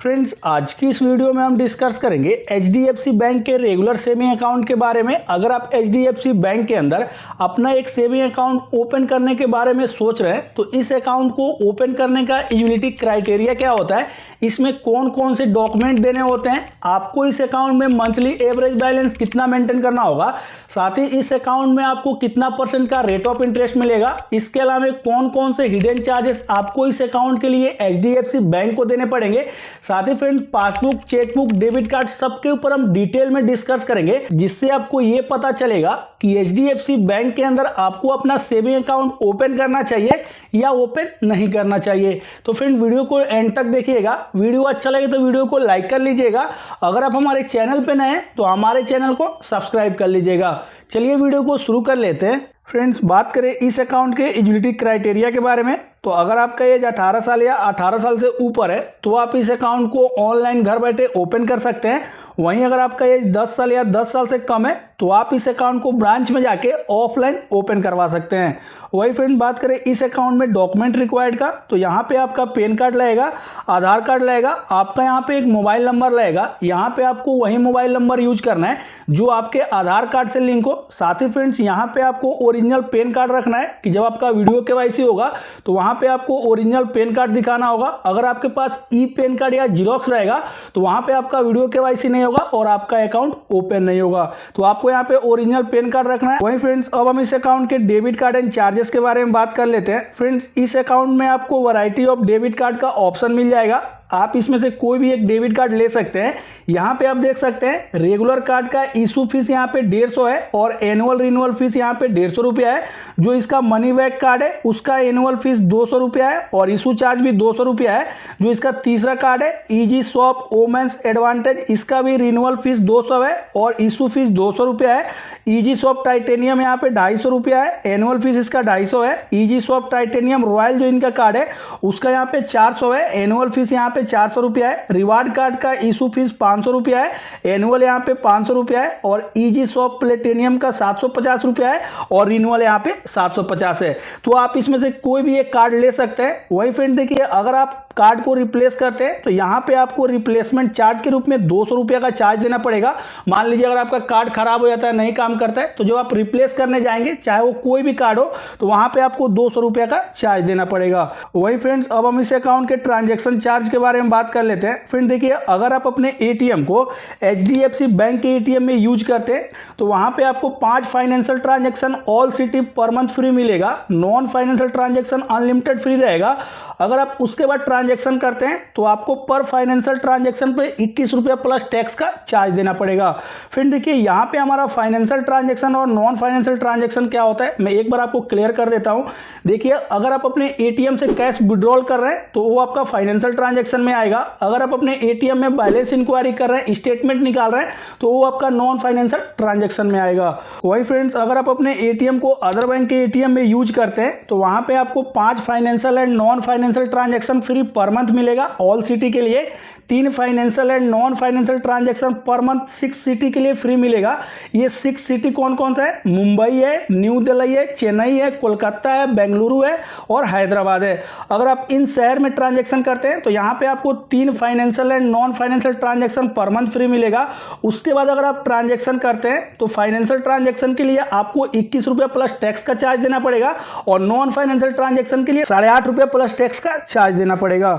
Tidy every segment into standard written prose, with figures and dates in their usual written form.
Friends, आज की इस वीडियो में हम डिस्कस करेंगे एचडीएफसी बैंक के रेगुलर सेविंग अकाउंट के बारे में। अगर आप एचडीएफसी बैंक के अंदर अपना एक सेविंग अकाउंट ओपन करने के बारे में सोच रहे हैं तो इस अकाउंट को ओपन करने का एलिजिबिलिटी क्राइटेरिया क्या होता है, इसमें कौन कौन से डॉक्यूमेंट देने होते हैं, आपको इस अकाउंट में मंथली एवरेज बैलेंस कितना मेंटेन करना होगा, साथ ही इस अकाउंट में आपको कितना % का रेट ऑफ इंटरेस्ट मिलेगा, इसके अलावा कौन कौन से हिडन चार्जेस आपको इस अकाउंट के लिए एचडीएफसी बैंक को देने पड़ेंगे, साथ ही friend passbook, chequebook, debit card सबके ऊपर हम डिटेल में डिस्कस करेंगे, जिससे आपको ये पता चलेगा कि एचडीएफसी बैंक के अंदर आपको अपना सेविंग अकाउंट ओपन करना चाहिए या ओपन नहीं करना चाहिए। तो फ्रेंड वीडियो को एंड तक देखिएगा। वीडियो अच्छा लगे तो वीडियो को लाइक कर लीजिएगा। अगर आप हमारे चैनल पे नए हैं तो हमारे चैनल को सब्सक्राइब कर लीजिएगा। चलिए वीडियो को शुरू कर लेते हैं। फ्रेंड्स, बात करें इस अकाउंट के एलिजिबिलिटी क्राइटेरिया के बारे में, तो अगर आपका एज 18 साल या 18 साल से ऊपर है तो आप इस अकाउंट को ऑनलाइन घर बैठे ओपन कर सकते हैं। वहीं अगर आपका एज 10 साल या 10 साल से कम है तो आप इस अकाउंट को ब्रांच में जाके ऑफलाइन ओपन करवा सकते हैं। वही फ्रेंड, बात करें इस अकाउंट में डॉक्यूमेंट रिक्वायर्ड का, तो यहाँ पे आपका पैन कार्ड लगेगा, आधार कार्ड लगेगा, आपका यहाँ पे एक मोबाइल नंबर लगेगा। यहाँ पे आपको वही मोबाइल नंबर यूज करना है जो आपके आधार कार्ड से लिंक हो। साथ ही फ्रेंड्स, यहाँ पे आपको ओरिजिनल पैन कार्ड रखना है कि जब आपका वीडियो केवाईसी होगा तो वहाँ पे आपको ओरिजिनल पैन कार्ड दिखाना होगा। अगर आपके पास ई पैन कार्ड या जीरोक्स रहेगा तो वहाँ पे आपका वीडियो केवाईसी नहीं होगा और आपका अकाउंट ओपन नहीं होगा। तो आपको यहाँ पे ओरिजिनल पैन कार्ड रखना है। वहीं फ्रेंड्स, अब हम इस अकाउंट के डेबिट कार्ड एंड चार्जेस के बारे में बात कर लेते हैं। फ्रेंड्स, इस अकाउंट में आपको वैरायटी ऑफ डेबिट कार्ड का ऑप्शन मिल जाएगा। आप इसमें से कोई भी एक डेबिट कार्ड ले सकते हैं। यहाँ पे आप देख सकते हैं रेगुलर कार्ड का इशू फीस यहाँ पे 150 है और एनुअल रिन्यूअल फीस यहाँ पे 150 रुपया है। जो इसका मनी बैक कार्ड है उसका एनुअल फीस 200 रुपया है और इशू चार्ज भी 200 रुपया है। जो इसका तीसरा कार्ड है ईजी शॉप वोमेंस एडवांटेज, इसका भी रिन्यूअल फीस 200 है और इशू फीस 200 रुपया है। ईजी शॉप टाइटेनियम यहाँ पे 250 रुपया है, एनुअल फीस इसका 250 है। ईजी शॉप टाइटेनियम रॉयल जो इनका कार्ड है उसका यहाँ पे 400 है, एनुअल फीस यहाँ पे 400 रुपया है। रिवार्ड कार्ड का इशू फीस 500 रुपया है, एनुअल यहाँ पे 500 रुपया है और ईजी शॉप प्लेटिनियम का 750 रुपया है और रिन्यूअल यहाँ पे 750 है। तो आप इसमें से कोई भी एक कार्ड ले सकते हैं। वही फ्रेंड देखिए, अगर आप कार्ड को रिप्लेस करते हैं तो यहाँ पे आपको रिप्लेसमेंट चार्ज के रूप में 200 रुपया का चार्ज देना पड़ेगा। मान लीजिए अगर आपका कार्ड खराब हो जाता है, नहीं काम करता है, तो जो आप रिप्लेस करने जाएंगे चाहे वो कोई भी कार्ड हो तो वहां पे आपको 200 रुपया का चार्ज देना पड़ेगा। वही फ्रेंड्स, अब हम इस अकाउंट के ट्रांजैक्शन चार्ज के बारे में बात कर लेते हैं। फ्रेंड देखिए, अगर आप अपने एटीएम को एचडीएफसी बैंक के एटीएम में यूज करते हैं तो वहां पे आपको 5 financial transaction all city per month free मिलेगा। Non financial transaction unlimited free रहेगा। अगर आप उसके बाद ट्रांजैक्शन करते हैं तो आपको पर फाइनेंशियल ट्रांजैक्शन पे 21 रुपया प्लस टैक्स का चार्ज देना पड़ेगा। फिर देखिए, यहाँ पे हमारा फाइनेंशियल ट्रांजैक्शन और नॉन फाइनेंशियल ट्रांजैक्शन क्या होता है मैं एक बार आपको क्लियर कर देता हूँ। देखिए, अगर आप अपने एटीएम से कैश विड्रॉल कर रहे हैं तो वो आपका फाइनेंशियल ट्रांजैक्शन में आएगा। अगर आप अपने एटीएम में बैलेंस इंक्वायरी कर रहे हैं, स्टेटमेंट निकाल रहे हैं, तो वो आपका नॉन फाइनेंशियल ट्रांजैक्शन में आएगा। वही फ्रेंड्स, अगर आप अपने एटीएम को अदर बैंक के एटीएम में यूज करते हैं तो वहां पे आपको 5 financial and non financial transaction free per month मिलेगा ऑल सिटी के लिए। 3 financial and non financial transaction per month 6 city के लिए फ्री मिलेगा। ये 6 सिटी कौन कौन सा है? मुंबई है, न्यू दिल्ली है, चेन्नई है, कोलकाता है, बेंगलुरु है और हैदराबाद है। अगर आप इन शहर में ट्रांजैक्शन करते हैं तो यहाँ पे आपको 3 financial and non financial transaction पर मंथ फ्री मिलेगा। उसके बाद अगर आप ट्रांजैक्शन करते हैं तो फाइनेंशियल ट्रांजैक्शन के लिए आपको 21 रुपया प्लस टैक्स का चार्ज देना पड़ेगा और नॉन फाइनेंशियल ट्रांजैक्शन के लिए 8.5 रुपया प्लस टैक्स का चार्ज देना पड़ेगा।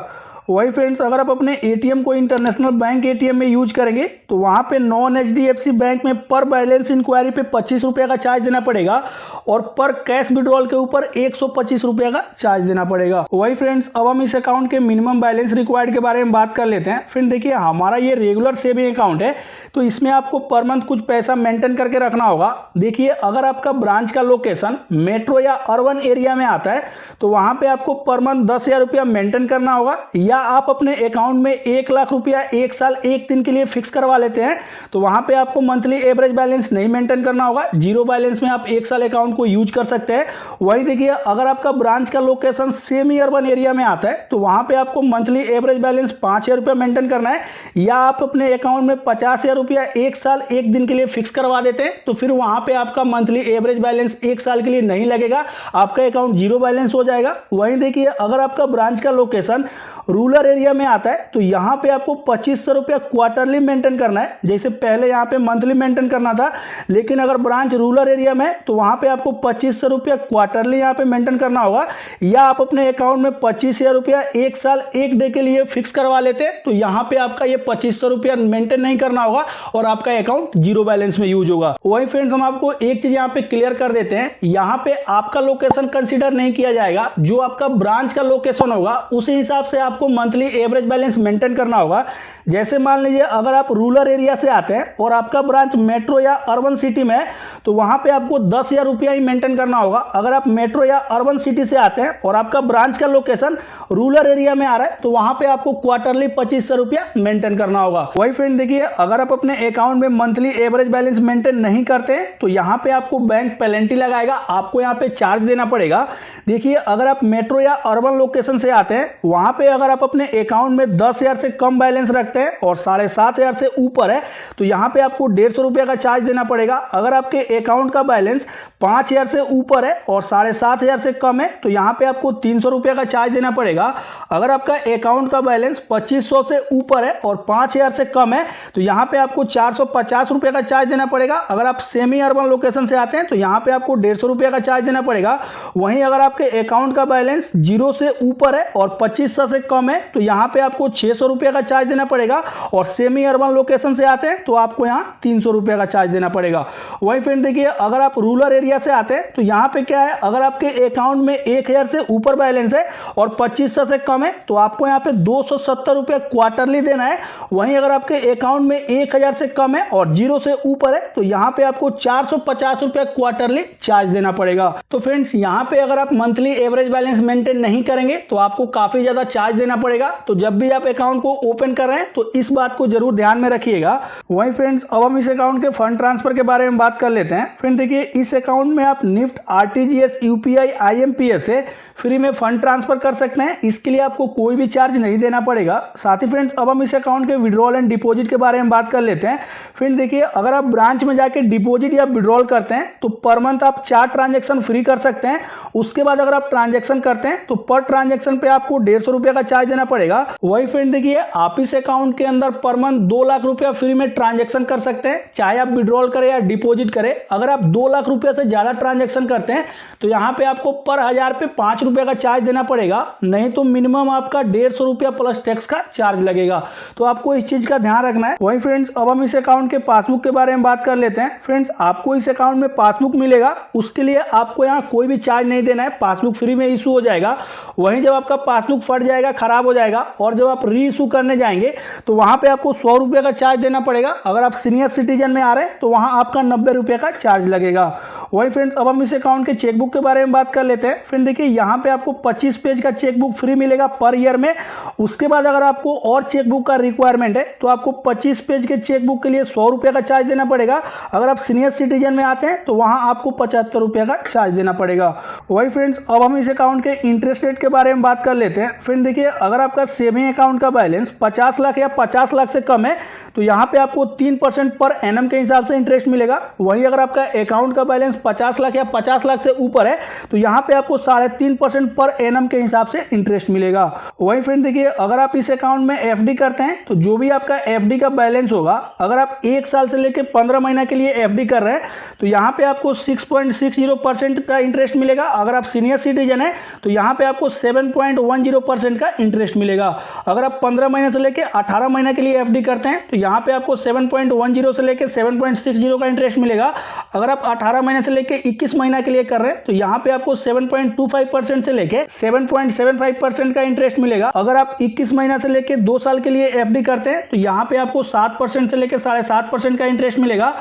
वही फ्रेंड्स, अगर आप अपने एटीएम को इंटरनेशनल बैंक एटीएम में यूज करेंगे तो वहाँ पे नॉन एचडीएफसी बैंक में पर बैलेंस इंक्वायरी पे 25 रुपये का चार्ज देना पड़ेगा और पर कैश विड्रॉल के ऊपर 125 रुपये का चार्ज देना पड़ेगा। वही फ्रेंड्स, अब हम इस अकाउंट के मिनिमम बैलेंस रिक्वायर्ड के बारे में बात कर लेते हैं। फ्रेंड देखिए, हमारा ये रेगुलर सेविंग अकाउंट है तो इसमें आपको पर मंथ कुछ पैसा मेंटेन करके रखना होगा। देखिए, अगर आपका ब्रांच का लोकेशन मेट्रो या अर्बन एरिया में आता है तो वहाँ पे आपको पर मंथ 10,000 रुपया मेंटेन करना होगा, या आप अपने अकाउंट में 1 लाख रुपया 1 साल 1 दिन के लिए फिक्स करवा लेते हैं तो वहां पे आपको मंथली एवरेज बैलेंस नहीं मेंटेन करना होगा। जीरो बैलेंस में आप 1 साल अकाउंट को यूज कर सकते हैं। वही देखिए, अगर आपका ब्रांच का लोकेशन सेमी अर्बन एरिया में आता है तो वहां पे आपको मंथली एवरेज बैलेंस 5,000 रुपया मेंटेन करना है, या आप अपने अकाउंट में 50,000 रुपया 1 साल 1 दिन के लिए फिक्स करवा देते हैं तो फिर वहां पे आपका मंथली एवरेज बैलेंस 1 साल के लिए नहीं लगेगा, आपका अकाउंट जीरो बैलेंस हो जाएगा। वहीं देखिए, अगर आपका ब्रांच का लोकेशन रूरल एरिया में आता है तो यहाँ पे आपको 2500 रुपया क्वार्टरली मेंटेन करना है। जैसे पहले यहाँ पे मंथली मेंटेन करना था, लेकिन अगर ब्रांच रूरल एरिया में तो वहाँ पे आपको 2500 रुपया क्वार्टरली यहाँ पे मेंटेन करना होगा। या आप अपने अकाउंट में 25,000 रुपया एक साल एक डे के लिए फिक्स करवा लेते हैं तो यहाँ पे आपका ये 2500 रुपया मेंटेन नहीं करना होगा और आपका अकाउंट जीरो बैलेंस में यूज होगा। वही फ्रेंड्स हम आपको एक चीज यहाँ पे क्लियर कर देते हैं, यहाँ पे आपका लोकेशन कंसीडर नहीं किया जाएगा। जो आपका ब्रांच का लोकेशन होगा उसी हिसाब से आपको मंथली एवरेज बैलेंस मेंटेन करना होगा। जैसे मान लीजिए अगर आप रूरल एरिया से आते हैं और आपका ब्रांच मेट्रो या अर्बन सिटी में है तो वहाँ पे आपको 10,000 रुपया ही मेंटेन करना होगा। अगर आप मेट्रो या अर्बन सिटी से आते हैं और आपका ब्रांच का लोकेशन रूरल एरिया में आ रहा है तो वहाँ पे आपको क्वार्टरली 2500 रुपया मेंटेन करना होगा। वही फ्रेंड देखिए, अगर आप अपने अकाउंट में मंथली एवरेज बैलेंस मेंटेन नहीं करते तो यहाँ पे आपको बैंक पेनल्टी लगाएगा, आपको यहाँ पे चार्ज देना पड़ेगा। देखिए अगर आप मेट्रो या अर्बन लोकेशन से आते हैं वहाँ पे अगर आप अपने अकाउंट में 10,000 से कम बैलेंस रखते हैं और 7,500 से ऊपर है तो यहाँ पे आपको 150 रुपया का चार्ज देना पड़ेगा। अगर आपके अकाउंट का बैलेंस 5,000 से ऊपर है और 7,500 से कम है तो यहाँ पे आपको 300 रुपया का चार्ज देना पड़ेगा। अगर आपका अकाउंट का बैलेंस 2,500 से ऊपर है और 5,000 से कम है तो यहाँ पे आपको 450 रुपये का चार्ज देना पड़ेगा। अगर आप सेमी अर्बन लोकेशन से आते हैं तो यहाँ पे आपको 150 रुपये का चार्ज देना पड़ेगा। वहीं अगर आपके अकाउंट का बैलेंस 0 से ऊपर है और 2,500 से कम है तो यहाँ पे आपको 600 रुपये का चार्ज देना पड़ेगा। और सेमी अर्बन लोकेशन से आते हैं तो आपको यहाँ 300 रुपये का चार्ज देना पड़ेगा। वहीं फ्रेंड देखिए, अगर आप रूरल एरिया से आते हैं तो यहाँ पे क्या है, अगर आपके अकाउंट में 1,000 से ऊपर बैलेंस है और 2,500 से कम है तो आपको यहाँ पे 270 रुपये क्वार्टरली देना है। वहीं अगर आपके अकाउंट में 1,000 से कम है और 0 से ऊपर है तो यहाँ पे आपको 450 रुपये क्वार्टरली चार्ज देना पड़ेगा। तो फ्रेंड्स यहाँ पे अगर आप मंथली एवरेज बैलेंस मेंटेन नहीं करेंगे तो आपको काफी ज्यादा चार्ज देना पड़ेगा। तो जब भी आप अकाउंट को ओपन कर रहे हैं तो इस बात को जरूर ध्यान में रखिएगा। वहीं फ्रेंड्स अब हम इस अकाउंट के फंड ट्रांसफर के बारे में बात कर लेते हैं। फ्रेंड देखिए, इस अकाउंट में आप निफ्ट, आरटीजीएस, यूपीआई, आईएमपीएस से फ्री में फंड ट्रांसफर कर सकते हैं। इसके लिए आपको कोई भी चार्ज नहीं देना पड़ेगा। साथ ही फ्रेंड्स अब हम इस अकाउंट के विड्रॉल एंड डिपॉजिट के बारे में बात कर लेते हैं। फ्रेंड देखिए, अगर आप ब्रांच में जाके डिपॉजिट या विड्रॉल करते हैं तो पर मंथ आप 4 ट्रांजेक्शन फ्री कर सकते हैं। उसके बाद अगर आप ट्रांजेक्शन करते हैं तो पर ट्रांजेक्शन पे आपको 150 रुपये का चार्ज देना पड़ेगा। वही फ्रेंड देखिए, आप इस अकाउंट के अंदर पर मंथ 2 लाख रुपया फ्री में ट्रांजेक्शन कर सकते हैं, चाहे आप विड्रॉल करें या डिपॉजिट करें। अगर आप 2 लाख रुपये से ज्यादा ट्रांजेक्शन करते हैं तो यहाँ पे आपको पर 1000 पे 5 रुपये का चार्ज देना पड़ेगा, नहीं तो मिनिमम आपका 150 रुपया प्लस टैक्स का चार्ज लगेगा। तो आपको इस चीज का ध्यान रखना है। वही फ्रेंड्स अब हम इस अकाउंट के पासबुक के बारे में बात कर लेते हैं। फ्रेंड्स आपको इस अकाउंट में पासबुक मिलेगा, उसके लिए आपको यहाँ कोई भी चार्ज नहीं देना है, पासबुक फ्री में इशू हो जाएगा। वहीं जब आपका पासबुक फट जाएगा, खराब हो जाएगा और जब आप री इशू करने जाएंगे तो वहां पे आपको 100 रुपये का चार्ज देना पड़ेगा। अगर आप सीनियर सिटीजन में आ रहे हैं तो वहां आपका 90 रुपये का चार्ज लगेगा। वही फ्रेंड्स अब हम इस अकाउंट के चेकबुक के बारे में बात कर लेते हैं। फ्रेंड देखिए, यहाँ पे आपको 25 पेज का चेकबुक फ्री मिलेगा पर ईयर में। उसके बाद अगर आपको और चेकबुक का रिक्वायरमेंट है तो आपको 25 पेज के चेकबुक के लिए 100 रुपये का चार्ज देना पड़ेगा। अगर आप सीनियर सिटीजन में आते हैं तो वहां आपको 75 रुपये का चार्ज देना पड़ेगा। वही फ्रेंड्स अब हम इस अकाउंट के इंटरेस्ट रेट के बारे में बात कर लेते हैं। फ्रेंड देखिए, अगर आपका सेविंग अकाउंट का बैलेंस 50 लाख या 50 लाख से कम है तो यहाँ पे आपको 3% पर एनम के हिसाब से इंटरेस्ट मिलेगा। वहीं अगर आपका अकाउंट का बैलेंस 50 लाख या 50 लाख से ऊपर है तो यहाँ पे आपको 3.5% पर एनम के हिसाब से इंटरेस्ट मिलेगा। वहीं फ्रेंड देखिए, अगर आप इस अकाउंट में एफडी करते हैं तो जो भी आपका एफडी का बैलेंस होगा, अगर आप 1 साल से लेकर 15 महीना के लिए एफडी कर रहे हैं तो यहाँ पे आपको 6.60% का इंटरेस्ट मिलेगा। अगर आप सीनियर सिटीजन है तो यहाँ पे आपको 7.10% का इंटरेस्ट मिलेगा। अगर आप 15 महीने से लेकर 18 महीने के लिए एफडी करते हैं तो यहाँ पे आपको 7.10 से लेकर 7.60 का इंटरेस्ट मिलेगा। अगर आप 18 महीने से लेकर 21 महीना के लिए कर रहे हैं तो यहाँ पे आपको 7.25% से लेकर 7.75% का इंटरेस्ट मिलेगा। अगर आप 21 महीना से लेकर 2 साल के लिए एफडी करते हैं तो यहाँ पे आपको 7% से लेकर 7.5% का इंटरेस्ट मिलेगा।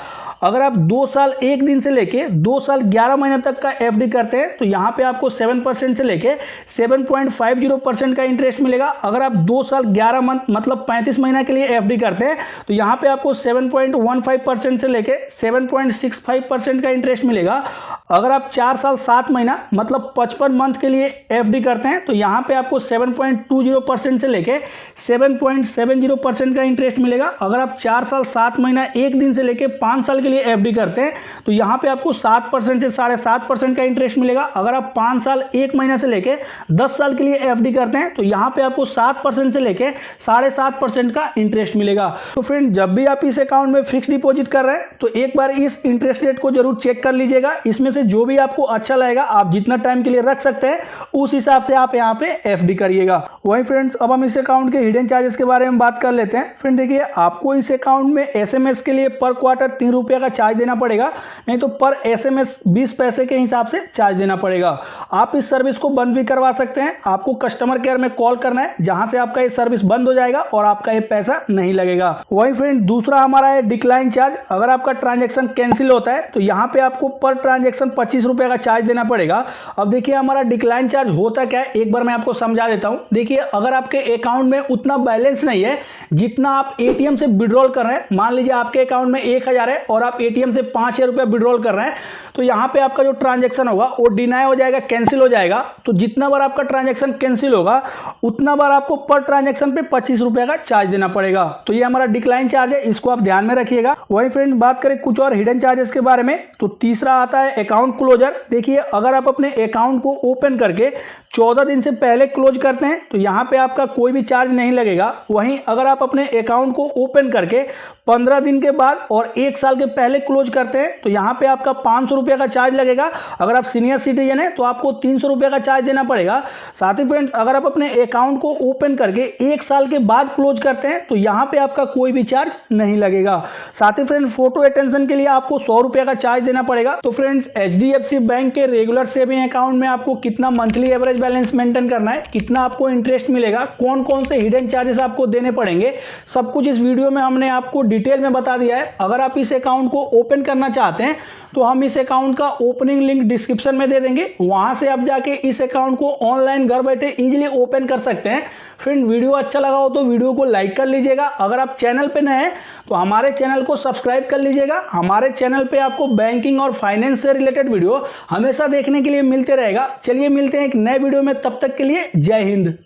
अगर आप 2 साल 1 दिन से लेके 2 साल 11 महीने तक का एफडी करते हैं तो यहाँ पे आपको 7% से लेके 7.50% का इंटरेस्ट मिलेगा। अगर आप 2 साल 11 मंथ मतलब 35 महीना के लिए एफडी करते हैं तो यहाँ पे आपको 7.15% से लेके 7.65% का इंटरेस्ट मिलेगा। अगर आप 4 साल 7 महीना मतलब 55 मंथ के लिए एफडी करते हैं तो यहाँ पे आपको 7.20% से लेके 7.70% का इंटरेस्ट मिलेगा। अगर आप 4 साल 7 महीना 1 दिन से लेके 5 साल के लिए एफडी करते हैं तो यहाँ पे आपको 7% से 7.5% का इंटरेस्ट मिलेगा। अगर आप 5 साल 1 महीना से लेके 10 साल के लिए एफडी करते हैं तो यहाँ पे आपको 7% से लेके 7.5% का इंटरेस्ट मिलेगा। तो फ्रेंड, जब भी आप इस अकाउंट में फिक्स डिपॉजिट कर रहे हैं तो एक बार इस इंटरेस्ट रेट को जरूर चेक कर लीजिएगा। इसमें से जो भी आपको अच्छा लगेगा, आप जितना टाइम के लिए रख सकते हैं उस हिसाब से आप यहाँ पे एफडी करिएगा। वही फ्रेंड्स, अब हम इस अकाउंट के हिडन चार्जेस के बारे में बात कर लेते हैं। फ्रेंड देखिए, आपको इस अकाउंट में एसएमएस के लिए पर क्वार्टर 3 रुपये का चार्ज देना पड़ेगा, नहीं तो पर एसएमएस 20 पैसे के हिसाब से चार्ज देना पड़ेगा। आप इस सर्विस को बंद भी करवा सकते हैं। आपको कस्टमर केयर में कॉल करना है, जहां से आपका ये सर्विस बंद हो जाएगा और आपका ये पैसा नहीं लगेगा। वही फ्रेंड, दूसरा हमारा है डिक्लाइन चार्ज। अगर आपका ट्रांजेक्शन कैंसिल होता है तो यहाँ पे आपको पर ट्रांजेक्शन 25 रुपये का चार्ज देना पड़ेगा। अब देखिए, हमारा डिक्लाइन चार्ज होता क्या है, एक बार मैं आपको समझा देता हूँ। देखिए, अगर आपके अकाउंट में उतना बैलेंस नहीं है जितना आप एटीएम से विड्रॉल कर रहे हैं, मान लीजिए आपके अकाउंट में 1000 है और आप एटीएम से 5000 रुपये विड्रॉल कर रहे हैं, तो यहाँ पे आपका जो ट्रांजैक्शन होगा वो डिनाई हो जाएगा, कैंसिल हो जाएगा। तो जितना बार आपका ट्रांजैक्शन कैंसिल होगा उतना बार आपको पर ट्रांजैक्शन पे 25 रुपये का चार्ज देना पड़ेगा। तो ये हमारा डिक्लाइन चार्ज है, इसको आप ध्यान में रखिएगा। वही फ्रेंड, बात करें कुछ और हिडन चार्जेस के बारे में, तो तीसरा आता है अकाउंट क्लोजर। देखिए, अगर आप अपने अकाउंट को ओपन करके 14 दिन से पहले क्लोज करते हैं तो यहाँ पे आपका कोई भी चार्ज नहीं लगेगा। वहीं अगर आप अपने अकाउंट को ओपन करके 15 दिन के बाद और 1 साल के पहले क्लोज करते हैं तो यहाँ पे आपका 500 रुपये का चार्ज लगेगा। अगर आप सीनियर सिटीजन हैं तो आपको 300 रुपये का चार्ज देना पड़ेगा। साथ ही फ्रेंड्स, अगर आप अपने अकाउंट को ओपन करके 1 साल के बाद क्लोज करते हैं तो यहाँ पे आपका कोई भी चार्ज नहीं लगेगा। साथ ही फ्रेंड्स, फोटो अटेंशन के लिए आपको 100 रुपये का चार्ज देना पड़ेगा। तो फ्रेंड्स, एचडीएफसी बैंक के रेगुलर सेविंग अकाउंट में आपको कितना मंथली एवरेज बैलेंस मेंटेन करना है, कितना आपको इंटरेस्ट मिलेगा, कौन कौन से हिडन चार्जेस आपको देने पड़ेंगे, सब कुछ इस वीडियो में हमने आपको डिटेल में बता दिया है। अगर आप इस अकाउंट को ओपन करना चाहते हैं तो हम इस अकाउंट का ओपनिंग लिंक डिस्क्रिप्शन में दे देंगे, वहां से आप जाके इस अकाउंट को ऑनलाइन घर बैठे इजीली ओपन कर सकते हैं। फ्रेंड, वीडियो अच्छा लगा हो तो वीडियो को लाइक कर लीजिएगा। अगर आप चैनल पे नए हैं तो हमारे चैनल को सब्सक्राइब कर लीजिएगा। हमारे चैनल पे आपको बैंकिंग और फाइनेंस से रिलेटेड वीडियो हमेशा देखने के लिए मिलते रहेगा। चलिए मिलते हैं एक नए वीडियो में, तब तक के लिए जय हिंद।